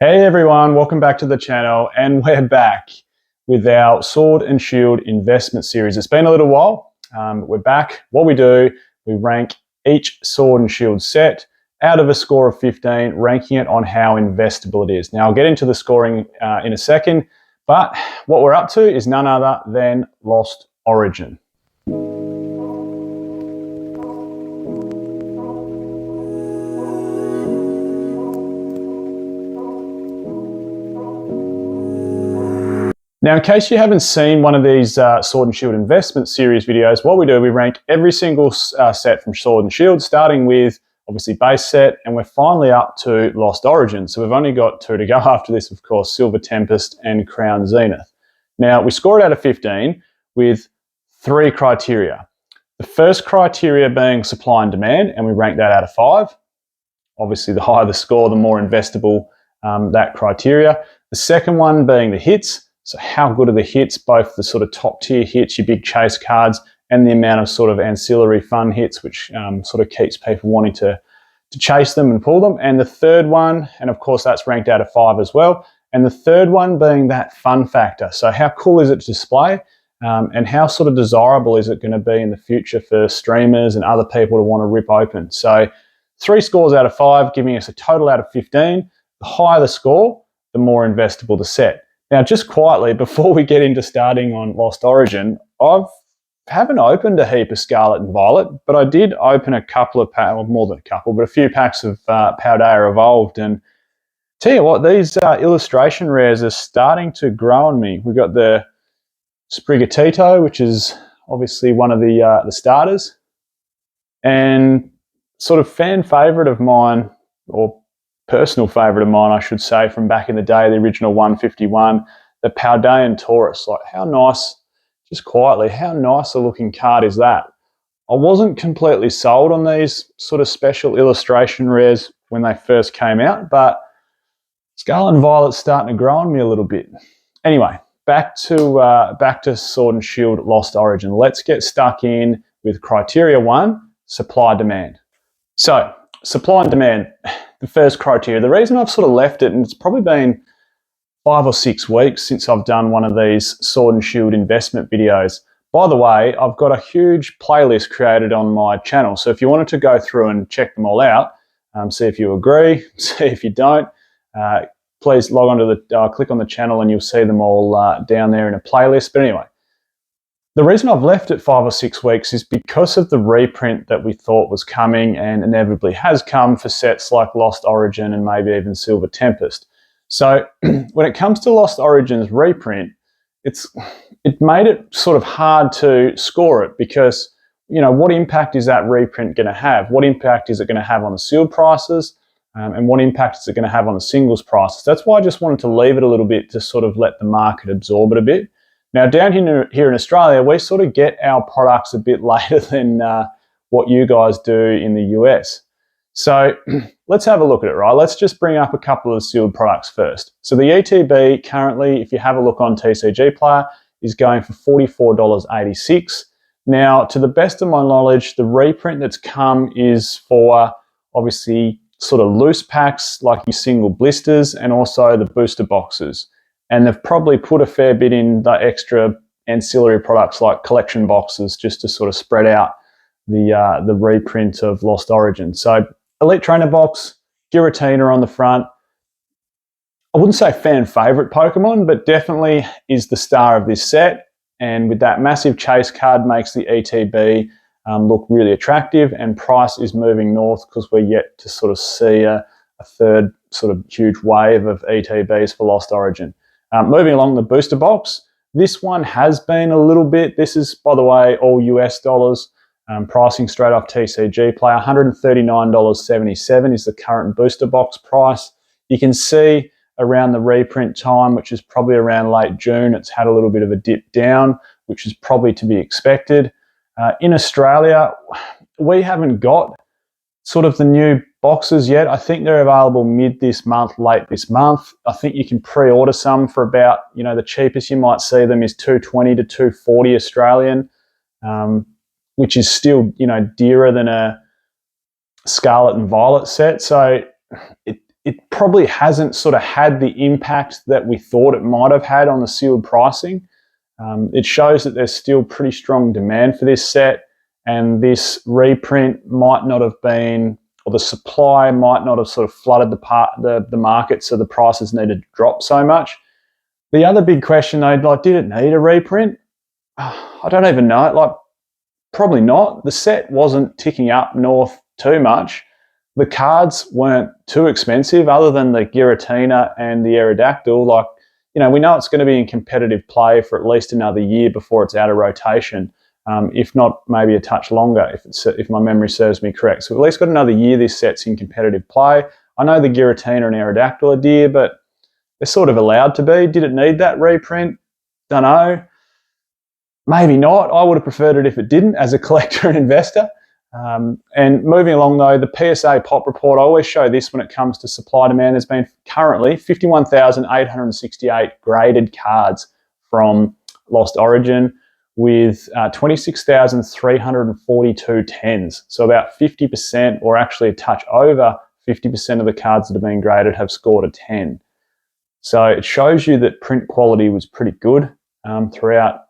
Hey everyone, welcome back to the channel, and we're back with our Sword and Shield investment series. It's been a little while, but we're back. What we do, we rank each Sword and Shield set out of a score of 15, ranking it on how investable it is. Now I'll get into the scoring in a second, but what we're up to is none other than Lost Origin. Now, in case you haven't seen one of these Sword and Shield investment series videos, what we do, we rank every single set from Sword and Shield, starting with obviously base set, and we're finally up to Lost Origin. So we've only got two to go after this, of course, Silver Tempest and Crown Zenith. Now, we score it out of 15 with three criteria. The first criteria being supply and demand, and we rank that out of 5. Obviously, the higher the score, the more investable that criteria. The second one being the hits. So how good are the hits, both the sort of top tier hits, your big chase cards, and the amount of sort of ancillary fun hits, which sort of keeps people wanting to chase them and pull them. And the third one, and of course that's ranked out of 5 as well, and the third one being that fun factor. So how cool is it to display, and how sort of desirable is it going to be in the future for streamers and other people to want to rip open. So 3 scores out of 5, giving us a total out of 15. The higher the score, the more investable the set. Now, just quietly, before we get into starting on Lost Origin, I haven't opened a heap of Scarlet and Violet, but I did open a couple of packs, well, more than a couple, but a few packs of Paldea Evolved. And tell you what, these illustration rares are starting to grow on me. We've got the Sprigatito, which is obviously one of the starters, and sort of fan favourite of mine, or personal favourite of mine, I should say, from back in the day, the original 151, the Paldean Taurus. Like, how nice, just quietly, how nice a looking card is that? I wasn't completely sold on these sort of special illustration rares when they first came out, but Scarlet and Violet's starting to grow on me a little bit. Anyway, back to Sword and Shield Lost Origin. Let's get stuck in with criteria 1, supply demand. So, supply and demand, the first criteria. The reason I've sort of left it, and it's probably been 5 or 6 weeks since I've done one of these Sword and Shield investment videos. By the way, I've got a huge playlist created on my channel. So if you wanted to go through and check them all out, see if you agree, see if you don't, please log on to the, click on the channel and you'll see them all down there in a playlist. But anyway, the reason I've left it 5 or 6 weeks is because of the reprint that we thought was coming and inevitably has come for sets like Lost Origin and maybe even Silver Tempest. So when it comes to Lost Origin's reprint, it made it sort of hard to score it because, you know, what impact is that reprint going to have? What impact is it going to have on the sealed prices? And what impact is it going to have on the singles prices? That's why I just wanted to leave it a little bit to sort of let the market absorb it a bit. Now, down here in Australia, we sort of get our products a bit later than what you guys do in the US. So let's have a look at it, right? Let's just bring up a couple of sealed products first. So the ETB currently, if you have a look on TCG Player, is going for $44.86. Now, to the best of my knowledge, the reprint that's come is for obviously sort of loose packs like your single blisters and also the booster boxes. And they've probably put a fair bit in the extra ancillary products like collection boxes just to sort of spread out the reprint of Lost Origin. So Elite Trainer box, Giratina on the front. I wouldn't say fan favourite Pokemon, but definitely is the star of this set. And with that massive chase card makes the ETB look really attractive, and price is moving north because we're yet to sort of see a third sort of huge wave of ETBs for Lost Origin. Moving along the booster box, this one has been a little bit, this is, by the way, all US dollars, pricing straight off TCG Player, $139.77 is the current booster box price. You can see around the reprint time, which is probably around late June, it's had a little bit of a dip down, which is probably to be expected. In Australia, we haven't got sort of the new boxes yet. I think they're available mid this month, late this month. I think you can pre-order some for about, you know, the cheapest you might see them is $220 to $240 Australian, which is still, you know, dearer than a Scarlet and Violet set. So it probably hasn't sort of had the impact that we thought it might have had on the sealed pricing. It shows that there's still pretty strong demand for this set, and this reprint might not have been, or the supply might not have sort of flooded the market, so the prices needed to drop so much. The other big question though, like, did it need a reprint? I don't even know. Like, probably not. The set wasn't ticking up north too much. The cards weren't too expensive, other than the Giratina and the Aerodactyl. Like, you know, we know it's going to be in competitive play for at least another year before it's out of rotation, if not maybe a touch longer, if my memory serves me correct. So we've at least got another year this set's in competitive play. I know the Giratina and Aerodactyl are dear, but they're sort of allowed to be. Did it need that reprint? Don't know. Maybe not. I would have preferred it if it didn't, as a collector and investor. And moving along though, the PSA Pop Report, I always show this when it comes to supply demand. There's been currently 51,868 graded cards from Lost Origin, with 26,342 tens. So about 50%, or actually a touch over 50% of the cards that have been graded have scored a 10. So it shows you that print quality was pretty good throughout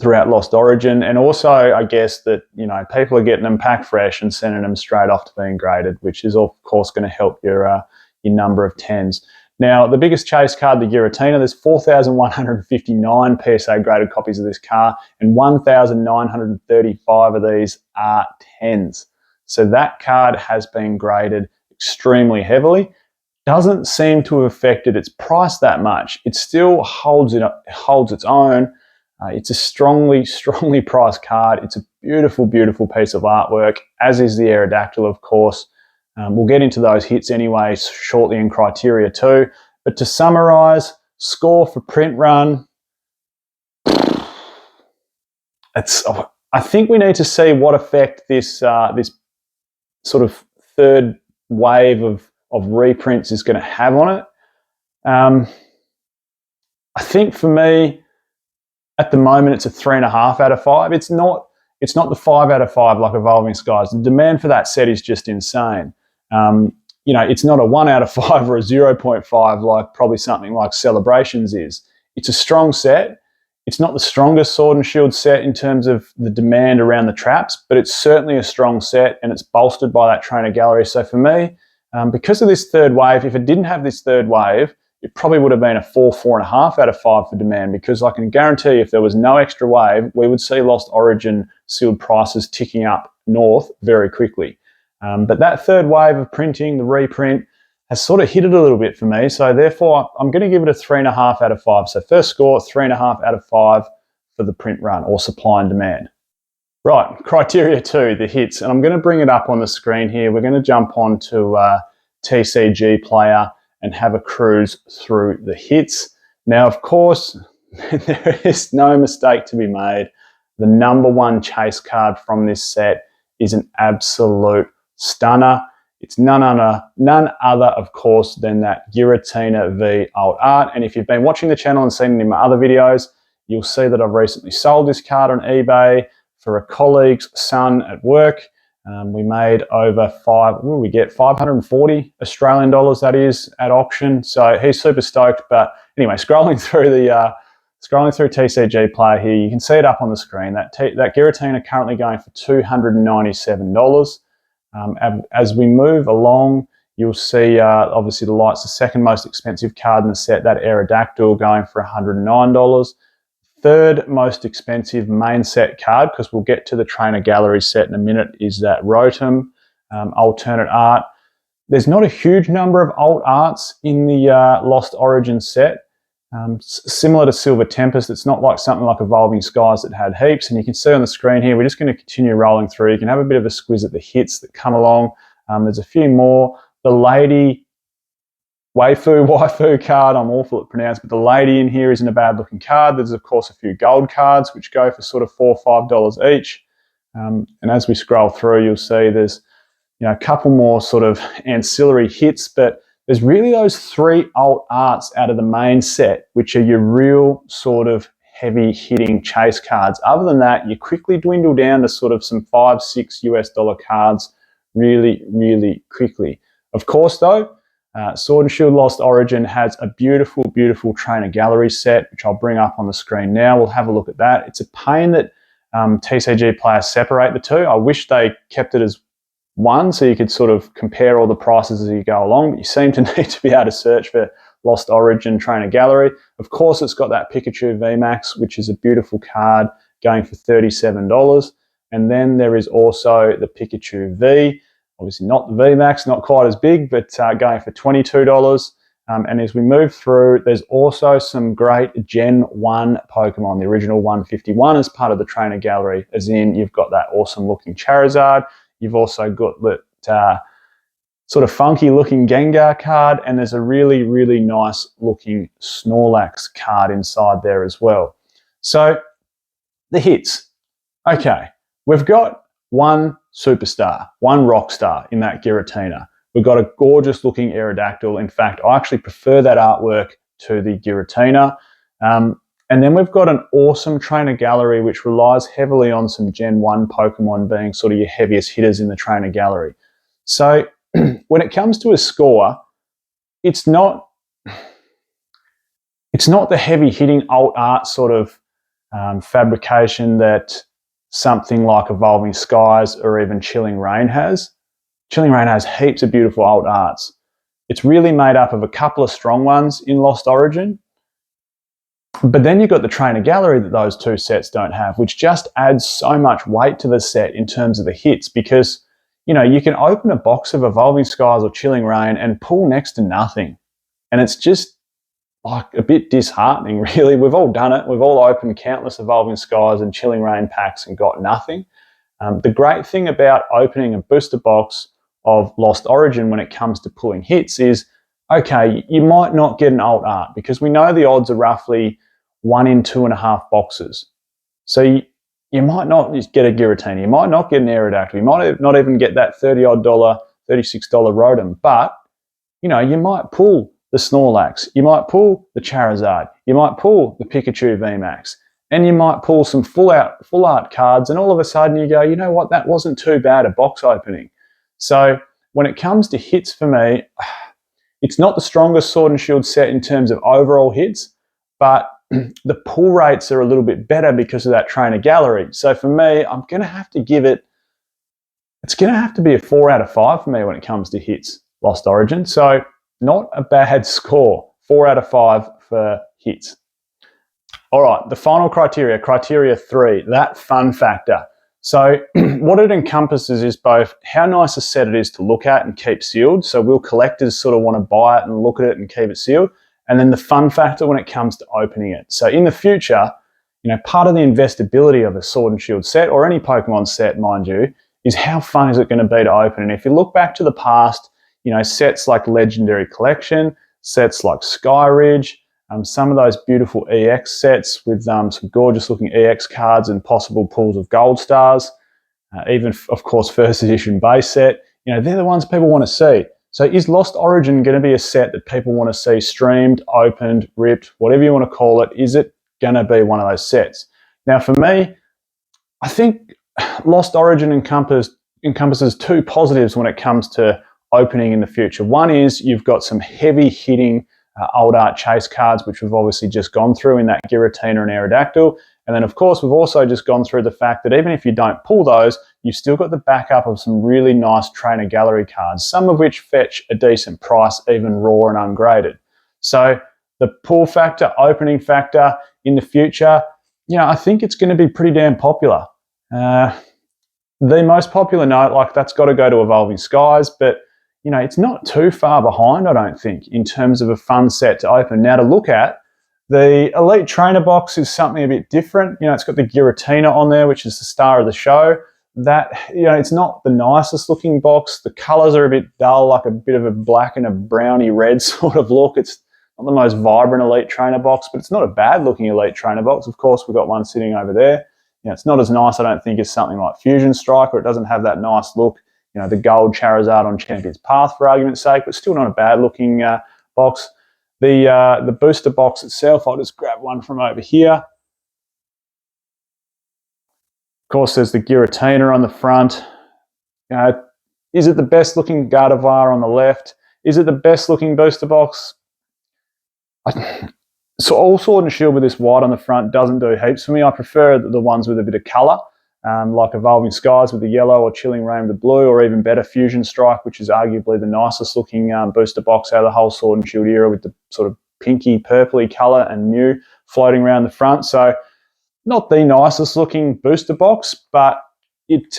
Lost Origin, and also I guess that, you know, people are getting them packed fresh and sending them straight off to being graded, which is of course going to help your number of tens. Now, the biggest chase card, the Giratina, there's 4,159 PSA graded copies of this car, and 1,935 of these are tens. So that card has been graded extremely heavily. Doesn't seem to have affected its price that much. It still holds its own. It's a strongly priced card. It's a beautiful, beautiful piece of artwork, as is the Aerodactyl, of course. We'll get into those hits anyway shortly in criteria too. But to summarise, score for print run, I think we need to see what effect this sort of third wave of reprints is going to have on it. I think for me, at the moment, it's a 3.5 out of 5. It's not the 5 out of 5 like Evolving Skies. The demand for that set is just insane. You know, it's not a 1 out of 5 or a 0.5 like probably something like Celebrations is. It's a strong set. It's not the strongest Sword and Shield set in terms of the demand around the traps, but it's certainly a strong set, and it's bolstered by that trainer gallery. So for me, because of this third wave, if it didn't have this third wave, it probably would have been a 4.5 out of 5 for demand, because I can guarantee if there was no extra wave, we would see Lost Origin sealed prices ticking up north very quickly. But that third wave of printing, the reprint, has sort of hit it a little bit for me. So therefore, I'm going to give it a 3.5 out of 5. So first score, 3.5 out of 5 for the print run, or supply and demand. Right, criteria 2, the hits. And I'm going to bring it up on the screen here. We're going to jump on to TCG Player and have a cruise through the hits. Now, of course, there is no mistake to be made. The number one chase card from this set is an absolute stunner. It's none other, of course, than that Giratina V Alt Art. And if you've been watching the channel and seen it in my other videos, you'll see that I've recently sold this card on eBay for a colleague's son at work. We made over 540 Australian dollars, that is, at auction. So he's super stoked. But anyway, scrolling through TCG Player here, you can see it up on the screen. That Giratina currently going for $297. As we move along, you'll see obviously the Light's the second most expensive card in the set. That Aerodactyl going for $109. Third most expensive main set card, because we'll get to the trainer gallery set in a minute, is that Rotom alternate art. There's not a huge number of alt arts in the Lost Origin set. Similar to Silver Tempest, it's not like something like Evolving Skies that had heaps. And you can see on the screen here, we're just going to continue rolling through. You can have a bit of a squiz at the hits that come along. There's a few more. The Lady waifu card, I'm awful at pronouncing, but the Lady in here isn't a bad looking card. There's of course a few gold cards which go for sort of $4 or $5 each. And as we scroll through, you'll see there's, you know, a couple more sort of ancillary hits, but there's really those 3 alt arts out of the main set, which are your real sort of heavy hitting chase cards. Other than that, you quickly dwindle down to sort of some $5-6 US cards really, really quickly. Of course though, Sword and Shield Lost Origin has a beautiful, beautiful trainer gallery set, which I'll bring up on the screen now. We'll have a look at that. It's a pain that TCG players separate the two. I wish they kept it as one so you could sort of compare all the prices as you go along, but you seem to need to be able to search for Lost Origin Trainer Gallery. Of course, it's got that Pikachu VMAX, which is a beautiful card going for $37. And then there is also the Pikachu V, obviously not the VMAX, not quite as big, but going for $22. And as we move through, there's also some great Gen 1 Pokemon, the original 151 as part of the trainer gallery, as in you've got that awesome looking Charizard, you've also got that sort of funky looking Gengar card, and there's a really, really nice looking Snorlax card inside there as well. So the hits. Okay, we've got one superstar, one rock star in that Giratina. We've got a gorgeous looking Aerodactyl. In fact, I actually prefer that artwork to the Giratina. And then we've got an awesome trainer gallery which relies heavily on some Gen 1 Pokemon being sort of your heaviest hitters in the trainer gallery. So when it comes to a score, it's not the heavy hitting alt art sort of fabrication that something like Evolving Skies or even Chilling Reign has. Chilling Reign has heaps of beautiful alt arts. It's really made up of a couple of strong ones in Lost Origin, but then you've got the trainer gallery that those two sets don't have, which just adds so much weight to the set in terms of the hits, because you know you can open a box of Evolving Skies or Chilling Reign and pull next to nothing, and it's just like a bit disheartening, really. We've all done it. We've all opened countless Evolving Skies and Chilling Reign packs and got nothing. The great thing about opening a booster box of Lost Origin when it comes to pulling hits is, okay, you might not get an alt art because we know the odds are roughly 1 in 2.5 boxes. So you might not get a Giratina, you might not get an Aerodactyl, you might not even get that $36 Rotom, but you know, you might pull the Snorlax, you might pull the Charizard, you might pull the Pikachu VMAX, and you might pull some full art cards, and all of a sudden you go, you know what, that wasn't too bad a box opening. So when it comes to hits for me, it's not the strongest Sword and Shield set in terms of overall hits, but the pull rates are a little bit better because of that trainer gallery. So for me, I'm going to have to give it, it's going to have to be a 4 out of 5 for me when it comes to hits, Lost Origin. So not a bad score, 4 out of 5 for hits. All right, the final criteria, criteria 3, that fun factor. So what it encompasses is both how nice a set it is to look at and keep sealed. So will collectors sort of want to buy it and look at it and keep it sealed. And then the fun factor when it comes to opening it. So in the future, you know, part of the investability of a Sword and Shield set, or any Pokemon set, mind you, is how fun is it going to be to open. And if you look back to the past, you know, sets like Legendary Collection, sets like Skyridge, some of those beautiful EX sets with some gorgeous looking EX cards and possible pools of gold stars, even of course first edition base set, you know, they're the ones people want to see. So is Lost Origin going to be a set that people want to see streamed, opened, ripped, whatever you want to call it? Is it going to be one of those sets? Now for me, I think Lost Origin encompasses two positives when it comes to opening in the future. One is you've got some heavy hitting old art chase cards, which we've obviously just gone through in that Giratina and Aerodactyl. And then, of course, we've also just gone through the fact that even if you don't pull those, you've still got the backup of some really nice trainer gallery cards, some of which fetch a decent price, even raw and ungraded. So the pull factor, opening factor in the future, you know, I think it's going to be pretty damn popular. The most popular note, like that's got to go to Evolving Skies, but you know, it's not too far behind, I don't think, in terms of a fun set to open. Now to look at, the Elite Trainer box is something a bit different. You know, it's got the Giratina on there, which is the star of the show. That, you know, it's not the nicest looking box. The colours are a bit dull, like a bit of a black and a browny red sort of look. It's not the most vibrant Elite Trainer box, but it's not a bad looking Elite Trainer box. Of course, we've got one sitting over there. You know, it's not as nice, I don't think, as something like Fusion Strike, or it doesn't have that nice look. You know, the gold Charizard on Champion's Path, for argument's sake, but still not a bad-looking box. The booster box itself, I'll just grab one from over here. Of course, there's the Giratina on the front. Is it the best-looking Gardevoir on the left? Is it the best looking booster box? So all Sword and Shield with this white on the front doesn't do heaps for me. I prefer the ones with a bit of colour, like Evolving Skies with the yellow, or Chilling Reign with the blue, or even better Fusion Strike, which is arguably the nicest looking booster box out of the whole Sword and Shield era, with the sort of pinky purpley colour and Mew floating around the front. So not the nicest looking booster box, but it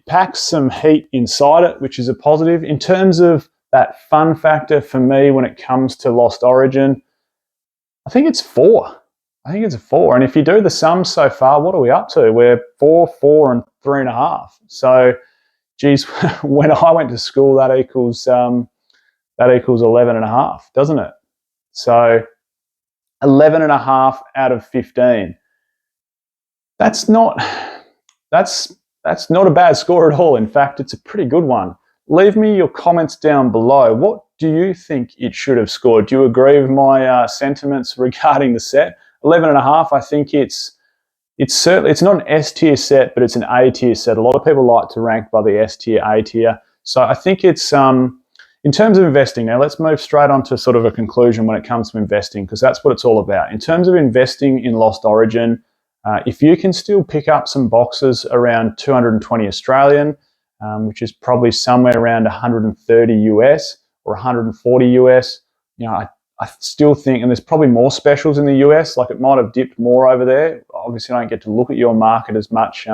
packs some heat inside it, which is a positive. In terms of that fun factor for me when it comes to Lost Origin, I think it's 4. I think it's a 4. And if you do the sums so far, what are we up to? We're 4, 4, and 3.5. So, geez, when I went to school, that equals 11.5, doesn't it? So, 11.5 out of 15. That's not a bad score at all. In fact, it's a pretty good one. Leave me your comments down below. What do you think it should have scored? Do you agree with my sentiments regarding the set? 11.5, I think it's certainly, it's not an S tier set, but it's an A tier set. A lot of people like to rank by the S tier, A tier. So I think it's, in terms of investing, now let's move straight on to sort of a conclusion when it comes to investing, because that's what it's all about. In terms of investing in Lost Origin, if you can still pick up some boxes around 220 Australian, which is probably somewhere around 130 US or 140 US, you know, I still think, and there's probably more specials in the US, like it might have dipped more over there. Obviously, I don't get to look at your market as much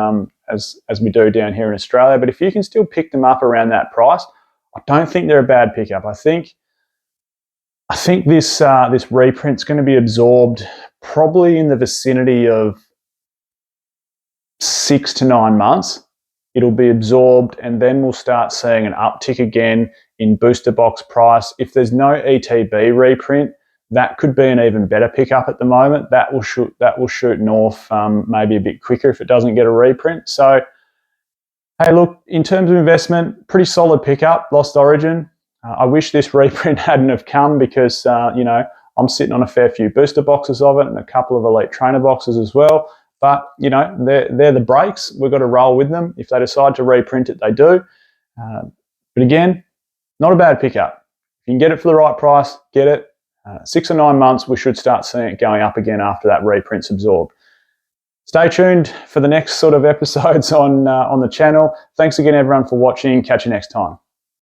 as we do down here in Australia, but if you can still pick them up around that price, I don't think they're a bad pickup. I think this reprint's going to be absorbed probably in the vicinity of 6 to 9 months. It'll be absorbed, and then we'll start seeing an uptick again in booster box price. If there's no ETB reprint, that could be an even better pickup at the moment. That will shoot north maybe a bit quicker if it doesn't get a reprint. So, hey, look, in terms of investment, pretty solid pickup, Lost Origin. I wish this reprint hadn't have come, because you know, I'm sitting on a fair few booster boxes of it and a couple of Elite Trainer boxes as well. But, you know, they're the breaks. We've got to roll with them. If they decide to reprint it, they do. But again, not a bad pickup. If you can get it for the right price, get it. 6 or 9 months, we should start seeing it going up again after that reprint's absorbed. Stay tuned for the next sort of episodes on the channel. Thanks again, everyone, for watching. Catch you next time.